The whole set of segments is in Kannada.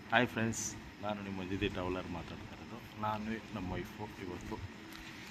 ಹಾಯ್ ಫ್ರೆಂಡ್ಸ್, ನಾನು ನಿಮ್ಮ ಮಂಜಿದಿ ಟ್ರಾವೆಲರ್ ಮಾತಾಡ್ತಾ ಇರೋದು. ನಾನು ನಮ್ಮ ವೈಫು ಇವತ್ತು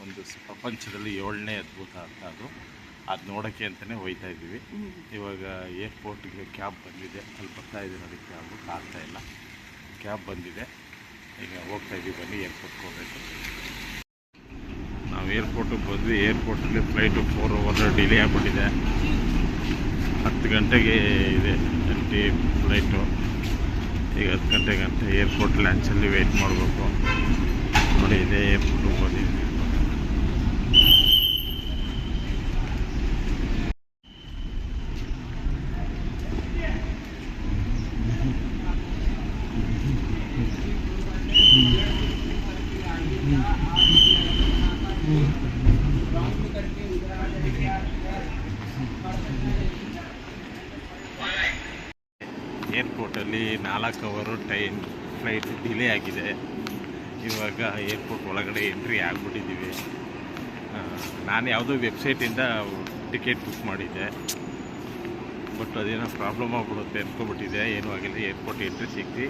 ಒಂದು ಪ್ರಪಂಚದಲ್ಲಿ 7ನೇ ಅದ್ಭುತ ಅಂತ ಅದು ನೋಡೋಕ್ಕೆ ಅಂತಲೇ ಹೋಗ್ತಾ ಇದ್ದೀವಿ. ಇವಾಗ ಏರ್ಪೋರ್ಟ್ಗೆ ಕ್ಯಾಬ್ ಬಂದಿದೆ, ಅಲ್ಲಿ ಬರ್ತಾ ಇದೆ ನೋಡಿ. ಕ್ಯಾಬು ಕಾಣ್ತಾ ಇಲ್ಲ, ಕ್ಯಾಬ್ ಬಂದಿದೆ. ಈಗ ಹೋಗ್ತಾ ಇದ್ದೀವಿ, ಬನ್ನಿ ಏರ್ಪೋರ್ಟ್ಗೆ ಹೋಗಬೇಕು. ನಾವು ಏರ್ಪೋರ್ಟಿಗೆ ಬಂದ್ವಿ. ಏರ್ಪೋರ್ಟಲ್ಲಿ ಫ್ಲೈಟು 4 hour ಡಿಲೇ ಆಗಿಬಿಟ್ಟಿದೆ. 10 ಗಂಟೆಗೆ ಇದೆ ಫ್ಲೈಟು. ಈಗ 10 ಗಂಟೆ ಏರ್ಪೋರ್ಟ್ ಲಾಂಚಲ್ಲಿ ವೆಯ್ಟ್ ಮಾಡಬೇಕು. ನೋಡಿ, ಇದೇ ಏರ್ಪೋರ್ಟಿಗೆ ಬಂದಿದ್ದೀವಿ. ಏರ್ಪೋರ್ಟಲ್ಲಿ 4 hour ಫ್ಲೈಟ್ ಡಿಲೇ ಆಗಿದೆ. ಇವಾಗ ಏರ್ಪೋರ್ಟ್ ಒಳಗಡೆ ಎಂಟ್ರಿ ಆಗಿಬಿಟ್ಟಿದ್ದೀವಿ. ನಾನು ಯಾವುದೋ ವೆಬ್ಸೈಟಿಂದ ಟಿಕೆಟ್ ಬುಕ್ ಮಾಡಿದ್ದೆ, ಬಟ್ ಅದೇನೋ ಪ್ರಾಬ್ಲಮ್ ಆಗಿಬಿಡುತ್ತೆ ಅಂದ್ಕೊಬಿಟ್ಟಿದೆ. ಏನೂ ಆಗಿಲ್ಲ. ಏರ್ಪೋರ್ಟ್ ಎಂಟ್ರಿ ಸಿಕ್ತಿ,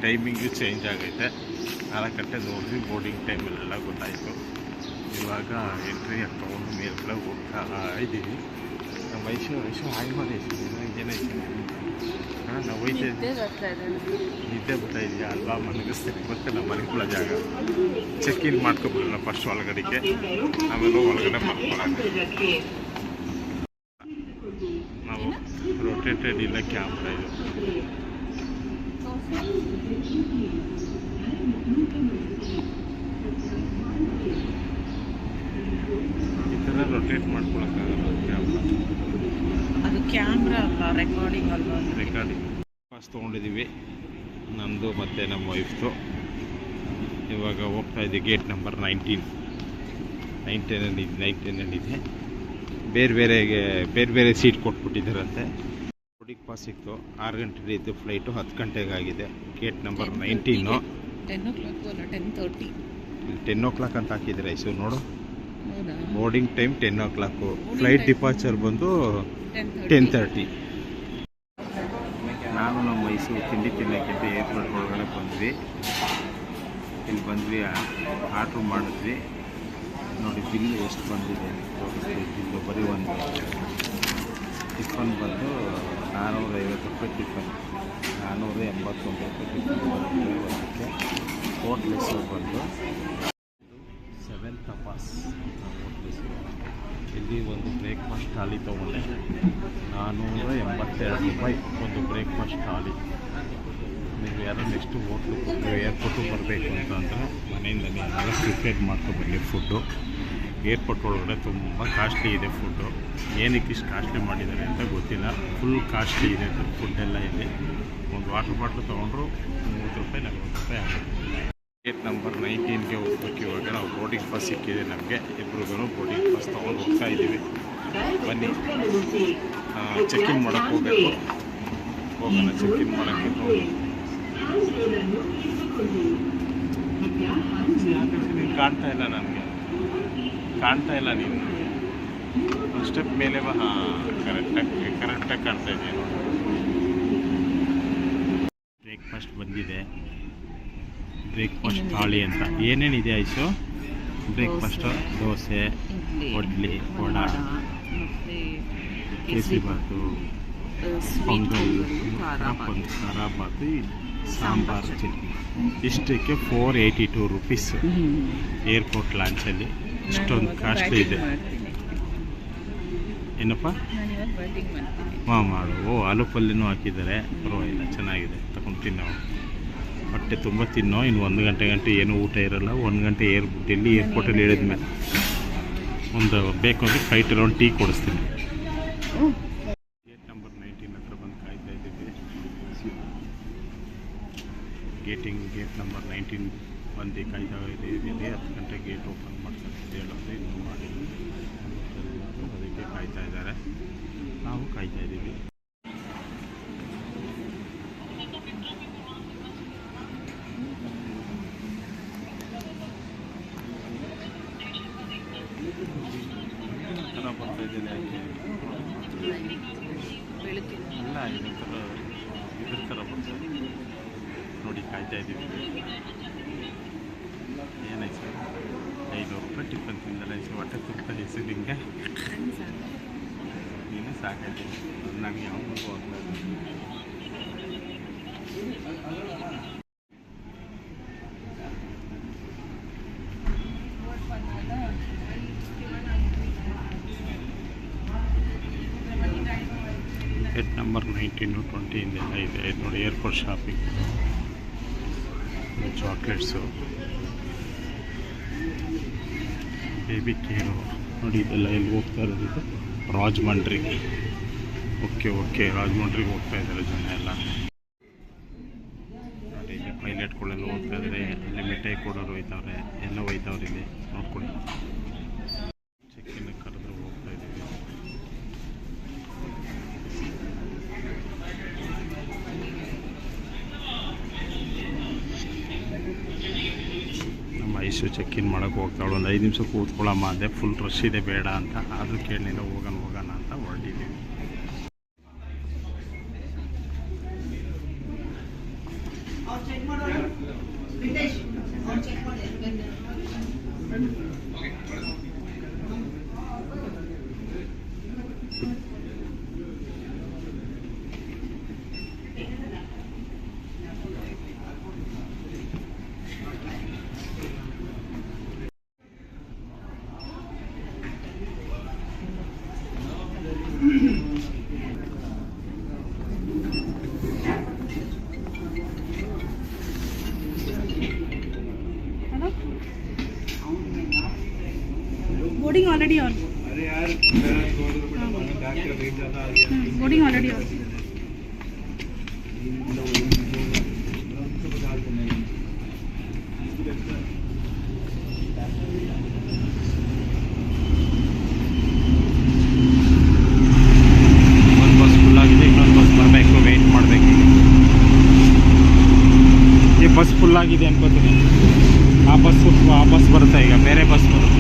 ಟೈಮಿಂಗು ಚೇಂಜ್ ಆಗೈತೆ. 4 ಗಂಟೆ ನೋಡಿದ್ವಿ, ಬೋರ್ಡಿಂಗ್ ಟೈಮಲ್ಲೆಲ್ಲ ಗೊತ್ತಾಯಿತು. ಇವಾಗ ಎಂಟ್ರಿ ತೊಗೊಂಡು ಮೇಲ್ಗಡೆ ಹೋಗ್ತಾ ಇದ್ದೀವಿ. ನಮ್ಮ ವಯಸ್ಸು ಹಾಯ್ ಮಾಡಿ ಏನೈತೆ, ನಾವು ನಿದ್ದೆ ಬರ್ತಾ ಇದೆಯಾ ಅಲ್ವಾ? ಮಲಗಿಸ್ತೀನಿ, ಗೊತ್ತಿಲ್ಲ ಮಲಗಿಕೊಳ್ಳೋ ಜಾಗ. ಚೆಕ್ ಇನ್ ಮಾಡ್ಕೊಬಿಡೋಣ ಫಸ್ಟ್ ಒಳಗಡೆಗೆ, ಆಮೇಲೆ ಒಳಗಡೆ ಮಾಡ್ಕೊಳ್ಳೋಣ. ನಾವು ರೊಟೇಟೆಡ್ ಇಲ್ಲ ಕ್ಯಾಮ್ರಾ ಇದು. ಈ ಥರ ರೊಟೇಟ್ ಮಾಡ್ಕೊಳಕ್ಕಾಗಲ್ಲ ಕ್ಯಾಮ್ರಾ. ಅದು ಕ್ಯಾಮ್ರಾ ಅಲ್ಲ, ರೆಕಾರ್ಡಿಂಗ್ ಅಲ್ವಾ? ರೆಕಾರ್ಡಿಂಗ್. ಪಾಸ್ ತೊಗೊಂಡಿದ್ದೀವಿ, ನಮ್ಮದು ಮತ್ತು ನಮ್ಮ ವೈಫ್ದು. ಇವಾಗ ಹೋಗ್ತಾ ಇದ್ದೀವಿ. ಗೇಟ್ ನಂಬರ್ 19 ಬೇರೆ ಬೇರೆ ಸೀಟ್ ಕೊಟ್ಬಿಟ್ಟಿದ್ದಾರಂತೆ. ಬೋರ್ಡಿಂಗ್ ಪಾಸ್ ಸಿಕ್ತು. 6 ಗಂಟೆಗೆ ಇದ್ದು ಫ್ಲೈಟು 10 ಗಂಟೆಗೆ ಆಗಿದೆ. Gate number 19. 10 o'clock ಅಂತ ಹಾಕಿದ್ದಾರೆ. ಐಸು ನೋಡು, boarding time 10 o'clock. Flight departure ಬಂದು 10:30. ನಾನು ನಮ್ಮ ಮೈಸೂರು ತಿಂಡಿ ತಿನ್ನೋಕ್ಕಿಂತ ಏರ್ಪೋರ್ಟ್ ಒಳಗಡೆ ಬಂದ್ವಿ. ಇಲ್ಲಿ ಬಂದ್ವಿ, ಆರ್ಡ್ರ್ ಮಾಡಿದ್ವಿ. ನೋಡಿ ಬಿಲ್ ಎಷ್ಟು ಬಂದಿದೆ ಬಿಲ್ಲು. ಬರೀ ಒಂದು ಟಿಫನ್ ಬಂದು 450 ರೂಪಾಯಿ ಟಿಫನ್, 489 ರೂಪಾಯಿ ಟಿಫನ್ ಬಂದಿದೆ ಒಂದಕ್ಕೆ. ಹೋಟ್ಲ್ ಹೆಸರು ಬಂದು 7 ತಪಾಸ್ ಹೋಟ್ಲ್ ಹೆಸರು. ಇಲ್ಲಿ ಒಂದು ಬ್ರೇಕ್ಫಾಸ್ಟ್ ಥಾಲಿ ತೊಗೊಂಡೆ, 482 ರೂಪಾಯಿ ಒಂದು ಬ್ರೇಕ್ಫಾಸ್ಟ್ ಥಾಲಿ. ನೀವು ಯಾರೋ ನೆಕ್ಸ್ಟ್ ಹೋಟ್ಲು ಏರ್ಪೋರ್ಟಿಗೆ ಬರಬೇಕು ಅಂತಂದರೆ ಮನೆಯಿಂದಲೇ ಎಲ್ಲ ಪ್ರಿಪೇರ್ ಮಾಡ್ಕೊಬನ್ನಿ ಫುಡ್ಡು. ಏರ್ಪೋರ್ಟ್ ಒಳಗಡೆ ತುಂಬ ಕಾಸ್ಟ್ಲಿ ಇದೆ ಫುಡ್ಡು. ಏನಕ್ಕೆ ಇಷ್ಟು ಕಾಸ್ಟ್ಲಿ ಮಾಡಿದ್ದಾರೆ ಅಂತ ಗೊತ್ತಿಲ್ಲ. ಫುಲ್ ಕಾಸ್ಟ್ಲಿ ಇದೆ ಫುಡ್ಡೆಲ್ಲ ಇಲ್ಲಿ. ಒಂದು ವಾಟರ್ ಬಾಟ್ಲು ತೊಗೊಂಡ್ರು 30 ರೂಪಾಯಿ 40 ರೂಪಾಯಿ ಆಗುತ್ತೆ. ಗೇಟ್ ನಂಬರ್ 19ಗೆ ಹೋಗ್ಬೇಕು. ಇವಾಗ ನಾವು ಬೋರ್ಡಿಂಗ್ ಪಾಸ್ ಸಿಕ್ಕಿದೆ ನಮಗೆ. ಇಬ್ಬರಿಗೂ ಬೋರ್ಡಿಂಗ್ ಪಾಸ್ ತೊಗೊಂಡು ಹೋಗ್ತಾ ಇದ್ದೀವಿ. ಬನ್ನಿ, ಚೆಕ್-ಇನ್ ಮಾಡೋಕ್ಕೆ ಹೋಗಬೇಕು. ಹೋಗೋಣ ಚೆಕ್-ಇನ್ ಮಾಡೋಕ್ಕೆ. ನೀನು ಕಾಣ್ತಾ ಇಲ್ಲ, ನನಗೆ ಕಾಣ್ತಾ ಇಲ್ಲ. ನೀನು ಒಂದು ಸ್ಟೆಪ್ ಮೇಲೆ ಬಾ. ಹಾಂ, ಕರೆಕ್ಟಾಗಿ ಕಾಣ್ತಾ ಇದೆಯಾ ನೋಡಿ. ಬ್ರೇಕ್ಫಾಸ್ಟ್ ಬಂದಿದೆ, ಬ್ರೇಕ್ಫಾಸ್ಟ್ ಥಾಲಿ ಅಂತ. ಏನೇನಿದೆ ಐಸು ಬ್ರೇಕ್ಫಾಸ್ಟು? ದೋಸೆ, ಇಡ್ಲಿ, ವಡ, ಕೇಸರಿಬಾತು, ಪೊಂಗಲ್, ಖಾರಾಬಾತು, ಸಾಂಬಾರು, ಚಟ್ನಿ. ಇಷ್ಟಕ್ಕೆ 482 ರೂಪೀಸ್. ಏರ್ಪೋರ್ಟ್ ಲಾಂಚಲ್ಲಿ ಇಷ್ಟೊಂದು ಕಾಸ್ಟ್ಲಿ ಇದೆ. ಏನಪ್ಪ? ಮಾಡು. ಆಲೂ ಪಲ್ಯನೂ ಹಾಕಿದ್ದಾರೆ, ಪರವಾಗಿಲ್ಲ, ಚೆನ್ನಾಗಿದೆ. ತಗೊಂಡು ನಾವು ಹೊಟ್ಟೆ ತುಂಬ ತಿನ್ನೋ. ಇನ್ನು 1 ಗಂಟೆ ಏನೂ ಊಟ ಇರೋಲ್ಲ. 1 ಗಂಟೆ ಡೆಲ್ಲಿ ಏರ್ಪೋರ್ಟಲ್ಲಿ ಇಳಿದ್ಮೇಲೆ ಒಂದು ಬೇಕು ಅಂದರೆ ಫ್ಲೈಟಲ್ಲಿ ಒಂದು ಟೀ ಕೊಡಿಸ್ತೀನಿ. ಗೇಟ್ ನಂಬರ್ 19 ಹತ್ರ ಬಂದು ಕಾಯ್ತಾ ಇದ್ದೀವಿ. ಗೇಟ್ ನಂಬರ್ 19 ಬಂದು ಕಾಯ್ತಾ ಇದ್ದೀವಿ. 10 ಗಂಟೆ ಗೇಟ್ ಓಪನ್ ಮಾಡ್ತಾರೆ ಹೇಳೋದು. ಇನ್ನೂ ಮಾಡಿ ಅದಕ್ಕೆ ಕಾಯ್ತಾ ಇದ್ದಾರೆ, ನಾವು ಕಾಯ್ತಾ ಇದ್ದೀವಿ. ಬರ್ತಾ ಇದ್ದೇನೆ ಬೆಳಕಿನ ಇಲ್ಲ, ಇದ್ರ ಥರ ಬರ್ತಾ ಇದೆ. ನೋಡಿ ಕಾಯ್ತಾ ಇದ್ದೀವಿ. ಏನಾಯ್ತು ಸರ್ 500 ರೂಪಾಯಿ ಟಿಫನ್ ತಿಂದಲ್ಲ ಇಷ್ಟು ಹೊಟ್ಟೆ ತುಂಬ ಹೆಸರು ನಿಮಗೆ ನೀನು ಸಾಕಾಯ್ತು. ನನಗೆ ಯಾವಾಗೂ ಹೋಗ್ಬೋದು. ಗೇಟ್ ನಂಬರ್ 19 20 ಇಂದೆಲ್ಲ ಇದೆ. ಇದು ನೋಡಿ airport shopping, chocolates, baby care ನೋಡಿ. ಇದೆಲ್ಲ ಎಲ್ಲಿ ಹೋಗ್ತಾ ಇರೋದು? ಇದು ರಾಜಮಂಡ್ರಿ. ಓಕೆ ರಾಜಮಂಡ್ರಿಗೆ ಹೋಗ್ತಾ ಇದ್ದಾರೆ ಜನ ಎಲ್ಲ. ನೋಡಿ ಇಲ್ಲಿ ಪೈಲಟ್ಗಳೆಲ್ಲ ಹೋಗ್ತಾ ಇದ್ದಾರೆ. ಇಲ್ಲಿ ಮಿಠಾಯಿ ಕೊಡೋರು ಹೋಯ್ತವ್ರೆ, ಎಲ್ಲ ಹೋಯ್ತವ್ರೆ. ಇಲ್ಲಿ ನೋಡ್ಕೊಳ್ಳಿ. ಚೆಕ್ಕಿನ ಕರೆದ್ರೆ ಹೋಗ್ತಾ ಇದ್ದೀವಿ. ನಮ್ಮ ಐಸು ಚೆಕ್ ಇನ್ ಮಾಡೋಕ್ಕೆ ಹೋಗ್ತಾವಳು. ಒಂದು 5 ನಿಮಿಷ ಕೂತ್ಕೊಳ್ಳಮ್ಮ ಅಂದೆ. ಫುಲ್ ರಶ್ ಇದೆ ಬೇಡ ಅಂತ, ಆದರೂ ಕೇಳಲಿಲ್ಲ. ಹೋಗೋಣ ಅಂತ ಹೊರಟಿದ್ದೀವಿ. Boarding already on. Boarding already on. ಒಂದು ಬಸ್ ಫುಲ್ ಆಗಿದೆ, ಇನ್ನೊಂದು ಬಸ್ ಬರಬೇಕು, ವೆಯ್ಟ್ ಮಾಡಬೇಕು. ಈ ಬಸ್ ಫುಲ್ ಆಗಿದೆ ಅನ್ಕೋತೀನಿ. ಆ ಬಸ್ ಬರುತ್ತೆ ಈಗ, ಬೇರೆ ಬಸ್ ಬರುತ್ತೆ.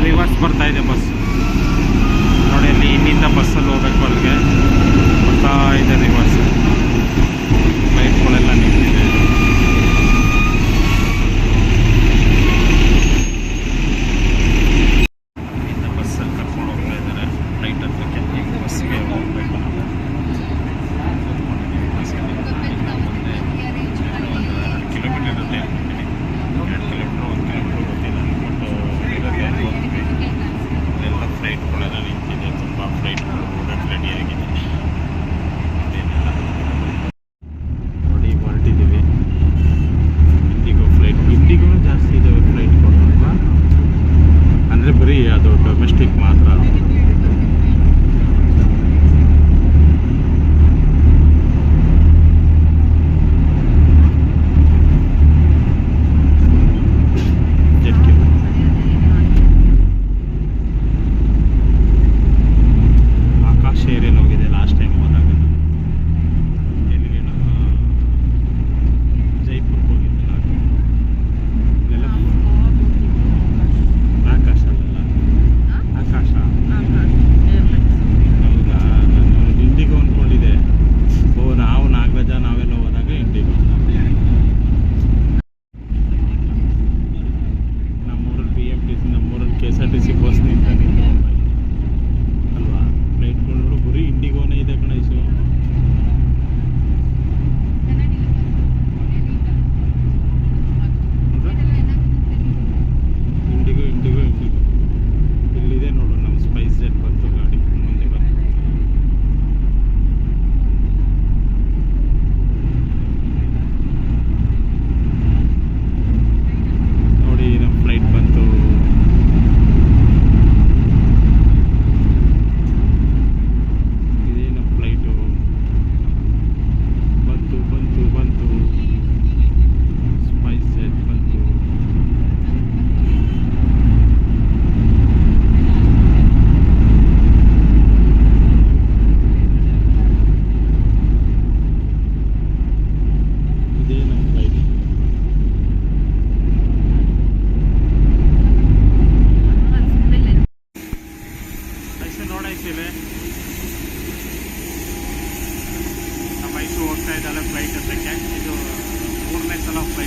ರಿವರ್ಸ್ ಬರ್ತಾ ಇದೆ ಬಸ್ ನೋಡಿ. ಅಲ್ಲಿ ಇನ್ನಿಂದ ಬಸ್ಸಲ್ಲಿ ಹೋಗ್ಬೇಕು, ಅಲ್ಲಿಗೆ ಬರ್ತಾ ಇದೆ ರಿವರ್ಸ್. ಫ್ಲೈಟ್ಗಳೆಲ್ಲ ನಿಂತಿದೆ. ಇಲ್ಲಿಂದ ಬಸ್ಸಲ್ಲಿ ಕರ್ಕೊಂಡು ಹೋಗ್ತಾ ಇದ್ದಾರೆ ಫ್ಲೈಟ್ ಹತ್ರಕ್ಕೆ. ಈಗ ಬಸ್ಸಿಗೆ ಹೋಗ್ಬೇಕು ನಾವು.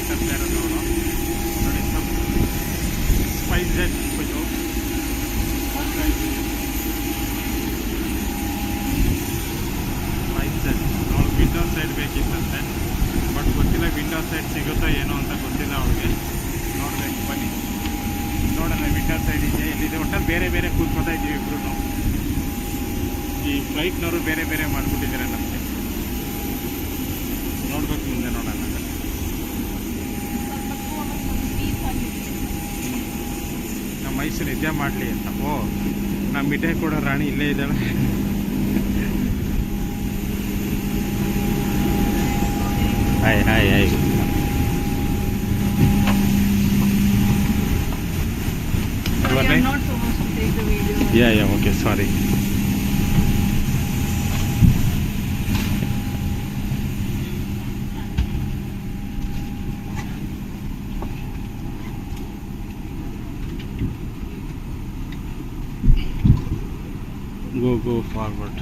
ಮಾತಾಡ್ತಾ ಇರೋದು ಅವನು ನೋಡಿ. ಸ್ಪೈಸಸ್ ಇದು ಸ್ಪೈಸಸ್ ಅವ್ಳು ವಿಂಡೋ ಸೈಡ್ ಬೇಕಿತ್ತಂತೆ, ಬಟ್ ಗೊತ್ತಿಲ್ಲ ವಿಂಡೋ ಸೈಡ್ ಸಿಗುತ್ತೋ ಏನೋ ಅಂತ ಗೊತ್ತಿಲ್ಲ ಅವ್ಳಿಗೆ. ನೋಡ್ಬೇಕು ಬನ್ನಿ ನೋಡೋಣ ವಿಂಡೋ ಸೈಡ್ ಇದೆ ಎಲ್ಲಿದೆ. ಒಟ್ಟಲ್ಲಿ ಬೇರೆ ಬೇರೆ ಕೂತ್ಕೋತಾ ಇದ್ದೀವಿ ಇಬ್ರು. ಈ ಫ್ಲೈಟ್ನವರು ಬೇರೆ ಬೇರೆ ಮಾಡಿಬಿಟ್ಟಿದ್ದಾರೆ ನಮಗೆ. ನೋಡ್ಬೇಕು ಮುಂದೆ ನೋಡೋಣ. ನಮ್ಮ ಮೈಸೂರು ನಿದ್ದೆ ಮಾಡಲಿ ಅಂತ. ಓ ನಮ್ಮ ಮಿಠಾಯಿ ಕೊಡೋ ರಾಣಿ ಇಲ್ಲೇ ಇದ್ದಾಳೆ. Hi hi hi. I'm not supposed to take the video. Yeah, okay, sorry. Go forward.